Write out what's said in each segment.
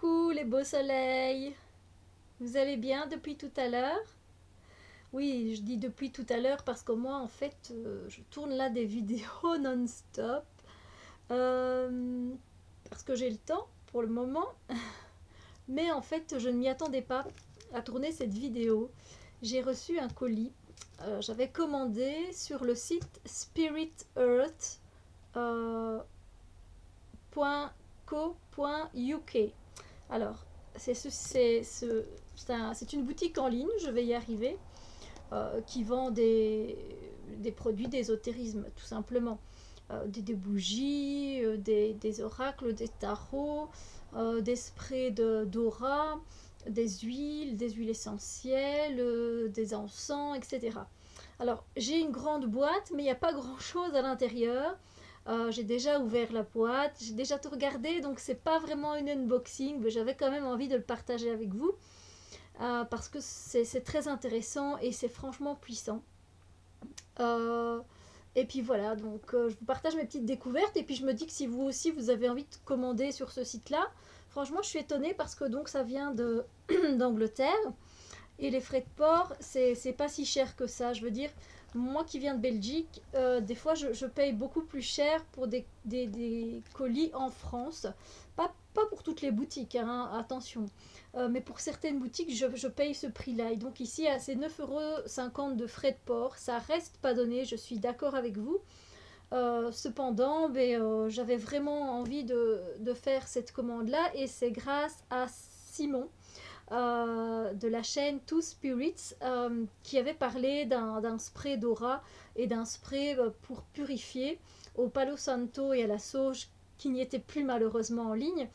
Coucou les beaux soleils, vous allez bien depuis tout à l'heure? Oui, je dis depuis tout à l'heure parce que moi en fait je tourne là des vidéos non-stop euh, parce que j'ai le temps pour le moment, mais en fait je ne m'y attendais pas à tourner cette vidéo. J'ai reçu un colis, j'avais commandé sur le site spiritearth.co.uk. Alors, c'est une boutique en ligne, je vais y arriver, qui vend des produits d'ésotérisme, tout simplement. Des bougies, des oracles, des tarots, des sprays d'aura, des huiles essentielles, des encens, etc. Alors, j'ai une grande boîte, mais il n'y a pas grand-chose à l'intérieur. J'ai déjà ouvert la boîte, j'ai déjà tout regardé, donc c'est pas vraiment une unboxing, mais j'avais quand même envie de le partager avec vous parce que c'est très intéressant et c'est franchement puissant. Euh, et puis voilà, donc je vous partage mes petites découvertes et puis je me dis que si vous aussi vous avez envie de commander sur ce site-là, franchement je suis étonnée parce que donc ça vient de d'Angleterre. Et les frais de port, c'est pas si cher que ça. Je veux dire, moi qui viens de Belgique, des fois je paye beaucoup plus cher pour des colis en France. Pas pour toutes les boutiques, hein, attention. Mais pour certaines boutiques, je paye ce prix-là. Et donc ici, à ces 9,50 € de frais de port, ça reste pas donné, je suis d'accord avec vous. Cependant, j'avais vraiment envie de faire cette commande-là et c'est grâce à Simon de la chaîne Two Spirits qui avait parlé d'un spray d'aura et d'un spray pour purifier au Palo Santo et à la sauge qui n'y était plus malheureusement en ligne,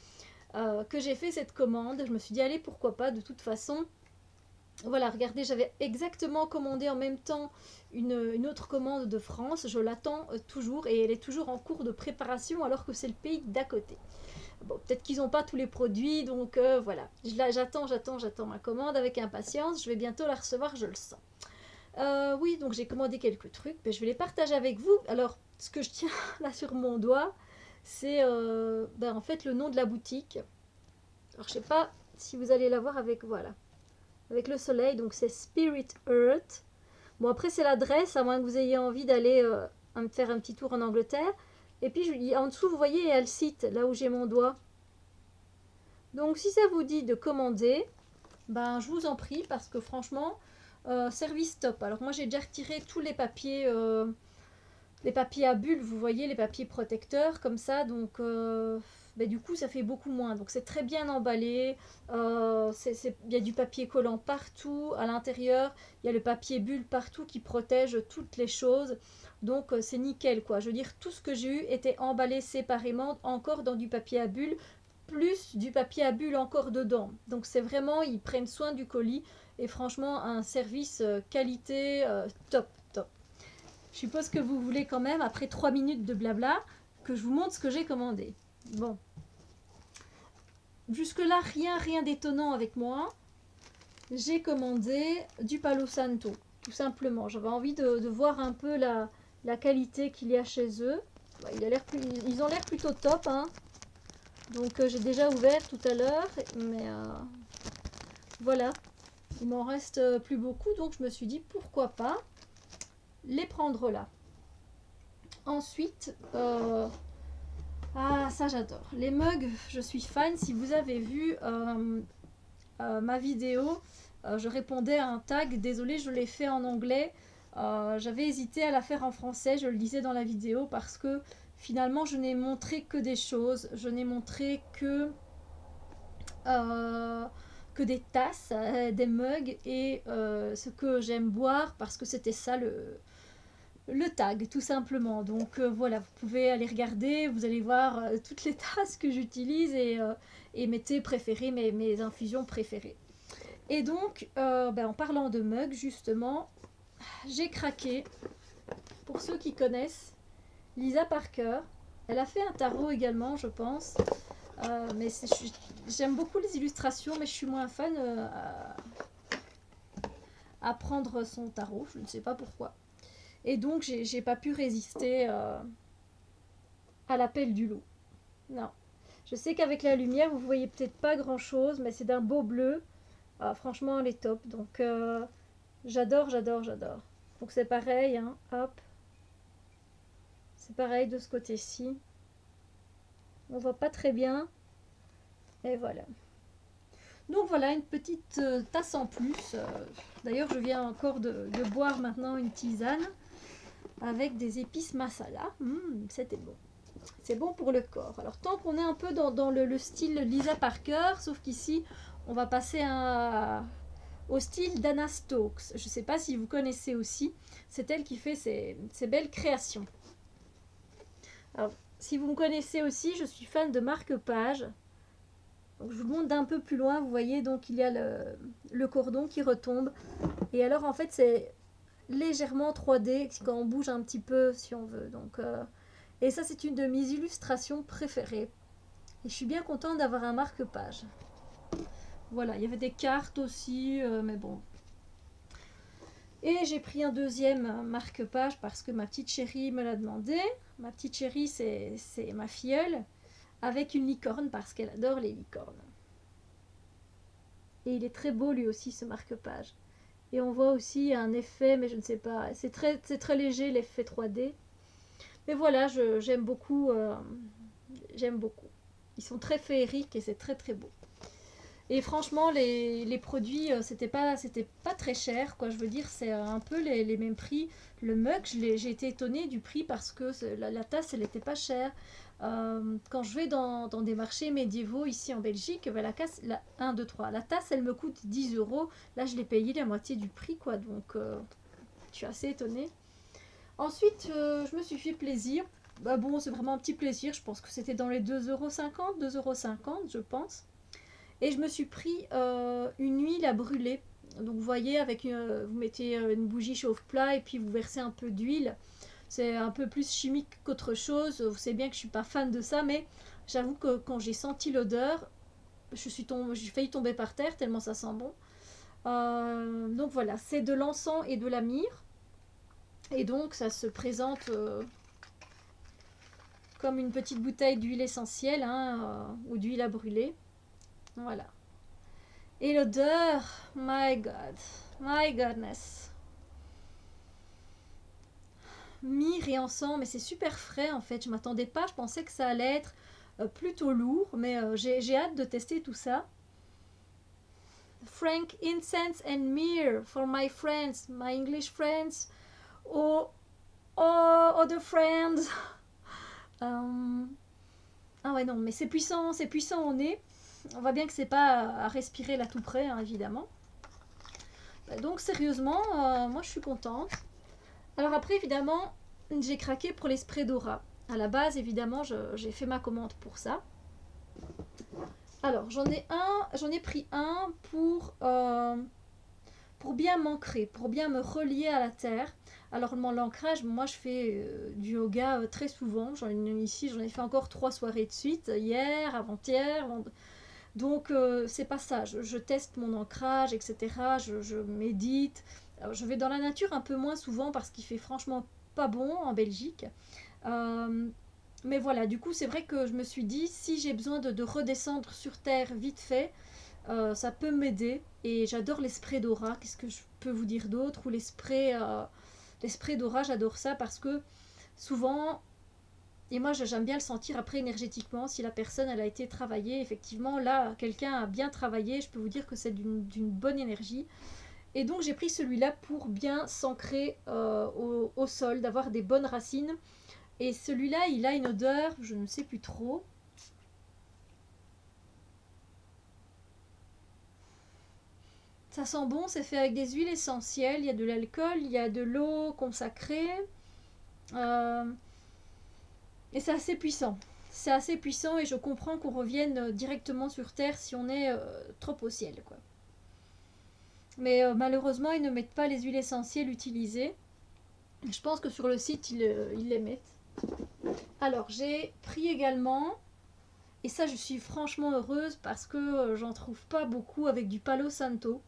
que j'ai fait cette commande. Je me suis dit allez pourquoi pas, de toute façon. Voilà, regardez, j'avais exactement commandé en même temps une autre commande de France. Je l'attends toujours et elle est toujours en cours de préparation alors que c'est le pays d'à côté. Bon, peut-être qu'ils n'ont pas tous les produits, donc voilà. J'attends ma commande avec impatience. Je vais bientôt la recevoir, je le sens. Oui, donc j'ai commandé quelques trucs. Je vais les partager avec vous. Alors, ce que je tiens là sur mon doigt, c'est en fait le nom de la boutique. Alors, je sais pas si vous allez la voir avec, voilà, avec le soleil. Donc, c'est Spirit Earth. Bon, après, c'est l'adresse, à moins que vous ayez envie d'aller faire un petit tour en Angleterre. Et puis, en dessous, vous voyez, il y a le site, là où j'ai mon doigt. Donc si ça vous dit de commander, je vous en prie parce que franchement, service top. Alors moi j'ai déjà retiré tous les papiers à bulles, vous voyez, les papiers protecteurs comme ça, donc du coup ça fait beaucoup moins. Donc c'est très bien emballé, il y a du papier collant partout, à l'intérieur, il y a le papier bulle partout qui protège toutes les choses. Donc c'est nickel quoi. Je veux dire, tout ce que j'ai eu était emballé séparément, encore dans du papier à bulles plus du papier à bulles encore dedans. Donc c'est vraiment, ils prennent soin du colis et franchement un service qualité top, top. Je suppose que vous voulez quand même, après 3 minutes de blabla, que je vous montre ce que j'ai commandé. Bon, jusque-là, rien d'étonnant avec moi. J'ai commandé du Palo Santo, tout simplement. J'avais envie de voir un peu la qualité qu'il y a chez eux. Ils ont l'air plutôt top, hein. Donc j'ai déjà ouvert tout à l'heure, mais voilà, il m'en reste plus beaucoup, donc je me suis dit pourquoi pas les prendre là. Ensuite, ça j'adore. Les mugs, je suis fan. Si vous avez vu ma vidéo, je répondais à un tag. Désolée, je l'ai fait en anglais. J'avais hésité à la faire en français, je le disais dans la vidéo, parce que finalement je n'ai montré que des choses. Je n'ai montré que des tasses, des mugs et ce que j'aime boire parce que c'était ça le tag tout simplement. Donc voilà, vous pouvez aller regarder, vous allez voir toutes les tasses que j'utilise et mes thés préférés, mes infusions préférées. Et donc en parlant de mugs justement, j'ai craqué. Pour ceux qui connaissent Lisa Parker, elle a fait un tarot également je pense. Mais j'aime beaucoup les illustrations, mais je suis moins fan à prendre son tarot, je ne sais pas pourquoi. Et donc j'ai pas pu résister à l'appel du loup. Non. Je sais qu'avec la lumière, vous voyez peut-être pas grand-chose, mais c'est d'un beau bleu. Ah, franchement, elle est top. Donc, j'adore, j'adore, j'adore. Donc, c'est pareil, hein. Hop. C'est pareil de ce côté-ci. On voit pas très bien. Et voilà. Donc voilà, une petite tasse en plus. D'ailleurs, je viens encore de boire maintenant une tisane avec des épices masala. C'était bon. C'est bon pour le corps. Alors, tant qu'on est un peu dans le style Lisa Parker, sauf qu'ici, on va passer au style d'Anna Stokes. Je ne sais pas si vous connaissez aussi. C'est elle qui fait ces belles créations. Alors, si vous me connaissez aussi, je suis fan de marque-page. Donc, je vous montre d'un peu plus loin. Vous voyez, donc il y a le cordon qui retombe. Et alors, en fait, c'est légèrement 3D quand on bouge un petit peu, si on veut. Donc, et ça, c'est une de mes illustrations préférées. Et je suis bien contente d'avoir un marque-page. Voilà, il y avait des cartes aussi, mais bon. Et j'ai pris un deuxième marque-page parce que ma petite chérie me l'a demandé. Ma petite chérie, c'est ma filleule, avec une licorne parce qu'elle adore les licornes. Et il est très beau lui aussi, ce marque-page. Et on voit aussi un effet, mais je ne sais pas, c'est très léger l'effet 3D. Mais voilà, j'aime beaucoup, j'aime beaucoup. Ils sont très féeriques et c'est très très beau. Et franchement, les produits, c'était pas très cher, quoi. Je veux dire, c'est un peu les mêmes prix. Le mug, j'ai été étonnée du prix parce que la tasse, elle n'était pas chère. Quand je vais dans des marchés médiévaux ici en Belgique, ben, la tasse, elle me coûte 10 euros. Là, je l'ai payé la moitié du prix, quoi. Donc, je suis assez étonnée. Ensuite, je me suis fait plaisir. Bah bon, c'est vraiment un petit plaisir. Je pense que c'était dans les 2,50 €, 2,50 €, je pense. Et je me suis pris une huile à brûler. Donc vous voyez, vous mettez une bougie chauffe-plat et puis vous versez un peu d'huile. C'est un peu plus chimique qu'autre chose. Vous savez bien que je ne suis pas fan de ça, mais j'avoue que quand j'ai senti l'odeur, j'ai failli tomber par terre tellement ça sent bon. Donc voilà, c'est de l'encens et de la myrrhe. Et donc ça se présente comme une petite bouteille d'huile essentielle, hein, ou d'huile à brûler. Voilà. Et l'odeur, my god, my godness. Myrrhe et encens, mais c'est super frais en fait. Je m'attendais pas, je pensais que ça allait être plutôt lourd, mais j'ai hâte de tester tout ça. Frank incense and myrrh for my friends, my English friends, or other friends. Ah ouais non, mais c'est puissant au nez. On voit bien que c'est pas à respirer là tout près, hein, évidemment. Donc sérieusement, moi je suis contente. Alors après, évidemment, j'ai craqué pour les sprays Dora. À la base, évidemment, j'ai fait ma commande pour ça. Alors, j'en ai pris un pour bien m'ancrer, pour bien me relier à la terre. Alors, l'ancrage, moi, je fais du yoga très souvent. J'en ai fait encore 3 soirées de suite, hier, avant-hier. Donc, c'est pas ça. Je teste mon ancrage, etc. Je médite. Alors, je vais dans la nature un peu moins souvent parce qu'il fait franchement pas bon en Belgique. Mais voilà, du coup, c'est vrai que je me suis dit, si j'ai besoin de redescendre sur terre vite fait, ça peut m'aider. Et j'adore les sprays Dora. Qu'est-ce que je peux vous dire d'autre? Ou les sprays Dora, j'adore ça parce que souvent, et moi j'aime bien le sentir après énergétiquement, si la personne elle a été travaillée, effectivement, là, quelqu'un a bien travaillé, je peux vous dire que c'est d'une bonne énergie. Et donc j'ai pris celui-là pour bien s'ancrer au sol, d'avoir des bonnes racines. Et celui-là, il a une odeur, je ne sais plus trop. Ça sent bon, c'est fait avec des huiles essentielles, il y a de l'alcool, il y a de l'eau consacrée. Et c'est assez puissant. C'est assez puissant et je comprends qu'on revienne directement sur Terre si on est trop au ciel, quoi. Mais malheureusement, ils ne mettent pas les huiles essentielles utilisées. Je pense que sur le site, ils les mettent. Alors, j'ai pris également, et ça, je suis franchement heureuse parce que j'en trouve pas beaucoup avec du Palo Santo.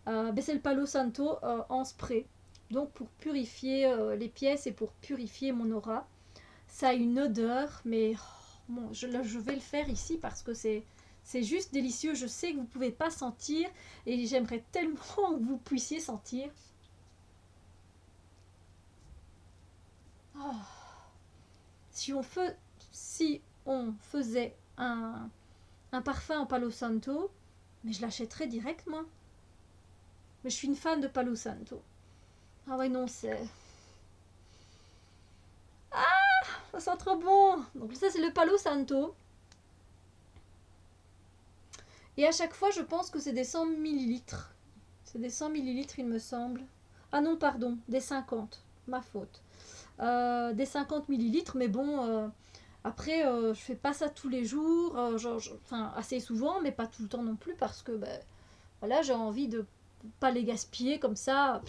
C'est le Palo Santo en spray. Donc, pour purifier les pièces et pour purifier mon aura. Ça a une odeur, mais oh, bon, je vais le faire ici parce que c'est juste délicieux. Je sais que vous ne pouvez pas sentir et j'aimerais tellement que vous puissiez sentir. Oh. Si on faisait un parfum en Palo Santo, mais je l'achèterais direct, moi. Mais je suis une fan de Palo Santo. Ah ouais, non, ça sent trop bon. Donc ça, c'est le Palo Santo. Et à chaque fois, je pense que c'est des 100 millilitres. C'est des 100 millilitres, il me semble. Ah non, pardon, des 50. Ma faute. Des 50 millilitres, mais bon, après, je fais pas ça tous les jours. Enfin, assez souvent, mais pas tout le temps non plus, parce que ben, voilà, j'ai envie de pas les gaspiller comme ça.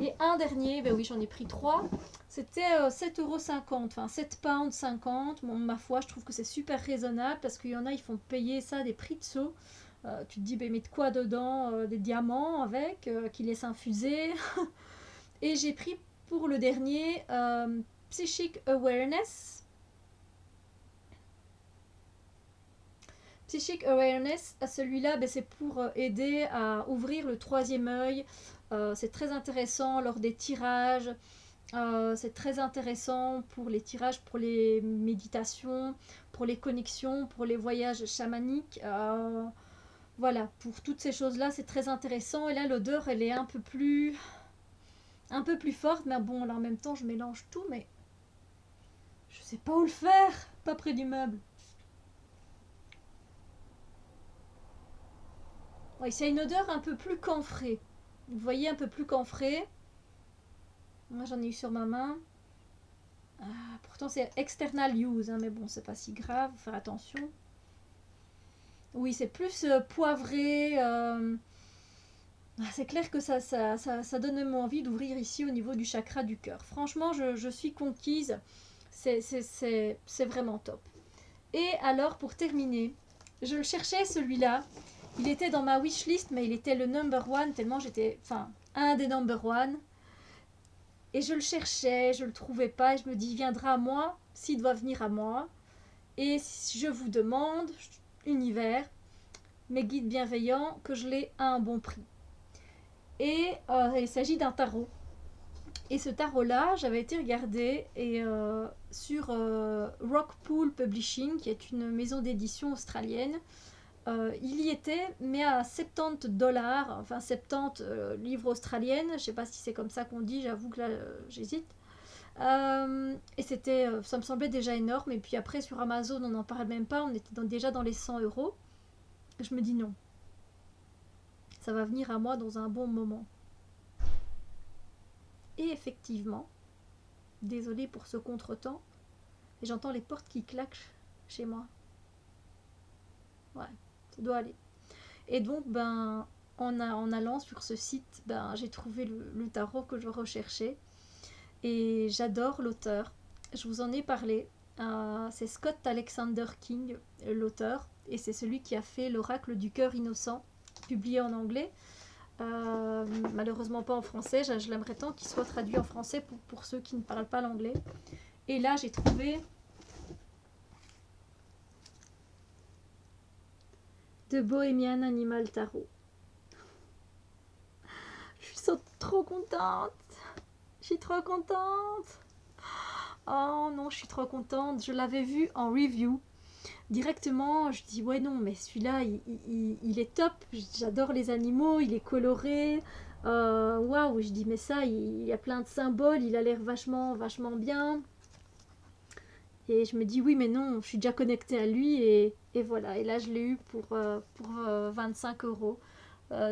Et un dernier, ben oui, j'en ai pris 3. C'était 7,50 €, enfin 7,50 £. Bon, ma foi, je trouve que c'est super raisonnable parce qu'il y en a, ils font payer ça des prix de saut. Tu te dis, ben, mais de quoi dedans? Des diamants avec, qui laissent infuser. Et j'ai pris pour le dernier Psychic Awareness. Psychic Awareness, celui-là, ben, c'est pour aider à ouvrir le troisième œil. C'est très intéressant lors des tirages. C'est très intéressant pour les tirages, pour les méditations, pour les connexions, pour les voyages chamaniques. Voilà, pour toutes ces choses-là, c'est très intéressant. Et là, l'odeur, elle est un peu plus forte. Mais bon, là, en même temps, je mélange tout, mais je sais pas où le faire. Pas près du meuble. Ouais, c'est une odeur un peu plus camphrée. Vous voyez, un peu plus camphrée. Moi, j'en ai eu sur ma main. Pourtant, c'est external use, hein, mais bon, c'est pas si grave. Faut faire attention. Oui, c'est plus poivré. C'est clair que ça donne envie d'ouvrir ici au niveau du chakra du cœur. Franchement, je suis conquise. C'est vraiment top. Et alors, pour terminer, je le cherchais celui-là. Il était dans ma wishlist, mais il était le number one, tellement j'étais. Enfin, un des number one. Et je le cherchais, je le trouvais pas, et je me dis, il viendra à moi, s'il doit venir à moi. Et si je vous demande, univers, mes guides bienveillants, que je l'ai à un bon prix. Et il s'agit d'un tarot. Et ce tarot-là, j'avais été regarder sur Rockpool Publishing, qui est une maison d'édition australienne. Il y était, mais à 70 $, enfin 70 livres australiennes. Je ne sais pas si c'est comme ça qu'on dit, j'avoue que là, j'hésite. Et ça me semblait déjà énorme. Et puis après, sur Amazon, on n'en parle même pas, on était déjà dans les 100 €. Je me dis non. Ça va venir à moi dans un bon moment. Et effectivement, désolée pour ce contretemps, et j'entends les portes qui claquent chez moi. Ouais, ça doit aller. Et donc, ben, en allant sur ce site, ben, j'ai trouvé le tarot que je recherchais. Et j'adore l'auteur. Je vous en ai parlé. C'est Scott Alexander King, l'auteur. Et c'est celui qui a fait l'Oracle du cœur innocent, publié en anglais. Malheureusement pas en français. Je l'aimerais tant qu'il soit traduit en français pour ceux qui ne parlent pas l'anglais. Et là, j'ai trouvé The Bohemian Animal Tarot. Je suis trop contente. Je suis trop contente. Oh non, je suis trop contente. Je l'avais vu en review. Directement, je dis ouais non, mais celui-là, il est top. J'adore les animaux, il est coloré. Waouh, je dis mais ça, il y a plein de symboles, il a l'air vachement bien. Et je me dis oui mais non, je suis déjà connectée à lui et voilà. Et là je l'ai eu pour 25 €.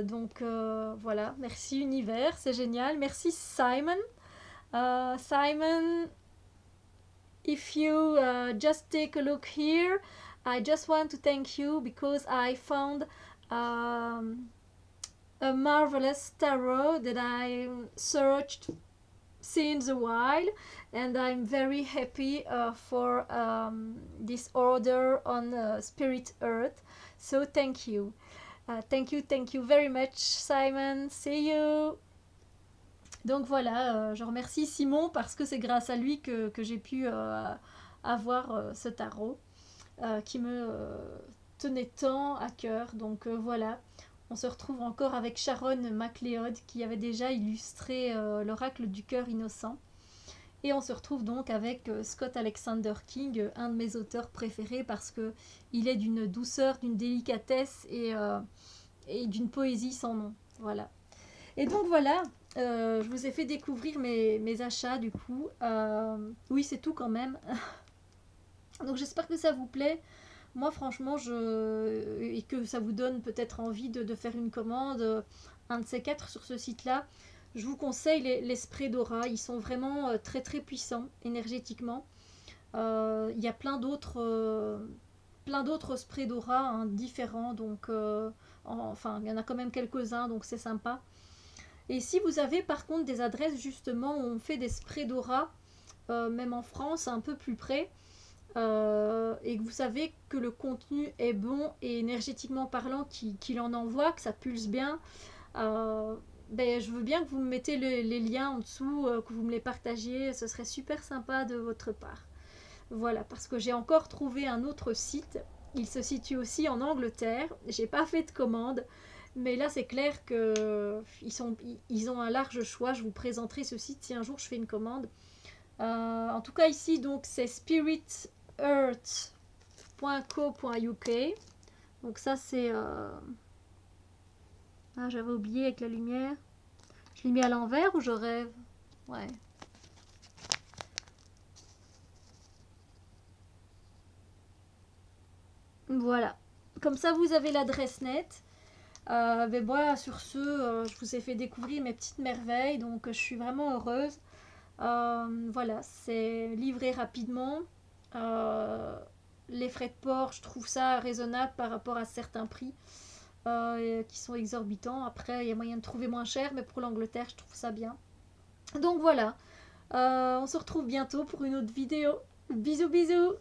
Donc voilà, merci univers, c'est génial. Merci Simon. Simon, if you just take a look here, I just want to thank you because I found a marvelous tarot that I searched since a while, and I'm very happy for this order on Spirit Earth. So thank you. Thank you very much, Simon. See you. Donc voilà, je remercie Simon parce que c'est grâce à lui que j'ai pu avoir ce tarot qui me tenait tant à cœur. Donc voilà, on se retrouve encore avec Sharon MacLeod qui avait déjà illustré l'oracle du cœur innocent. Et on se retrouve donc avec Scott Alexander King, un de mes auteurs préférés parce que il est d'une douceur, d'une délicatesse et d'une poésie sans nom. Voilà. Et donc voilà, je vous ai fait découvrir mes achats du coup. Oui, c'est tout quand même. Donc j'espère que ça vous plaît. Moi franchement, et que ça vous donne peut-être envie de faire une commande, un de ces quatre sur ce site-là. Je vous conseille les sprays d'aura, ils sont vraiment très très puissants énergétiquement. Il y a plein d'autres sprays d'aura hein, différents, donc enfin il y en a quand même quelques-uns, donc c'est sympa. Et si vous avez par contre des adresses justement où on fait des sprays d'aura, même en France, un peu plus près, et que vous savez que le contenu est bon et énergétiquement parlant qu'il en envoie, que ça pulse bien, ben, je veux bien que vous me mettez les liens en dessous, que vous me les partagiez, ce serait super sympa de votre part. Voilà, parce que j'ai encore trouvé un autre site, il se situe aussi en Angleterre, j'ai pas fait de commande, mais là c'est clair qu'ils ont un large choix, je vous présenterai ce site si un jour je fais une commande. En tout cas ici donc c'est spiritearth.co.uk, donc ça c'est... Ah, j'avais oublié avec la lumière. Je l'ai mis à l'envers ou je rêve? Ouais. Voilà. Comme ça, vous avez l'adresse nette. Mais voilà, sur ce, je vous ai fait découvrir mes petites merveilles, donc je suis vraiment heureuse. Voilà, c'est livré rapidement. Les frais de port, je trouve ça raisonnable par rapport à certains prix qui sont exorbitants. Après, il y a moyen de trouver moins cher, mais pour l'Angleterre, je trouve ça bien. Donc voilà, on se retrouve bientôt pour une autre vidéo. Bisous bisous.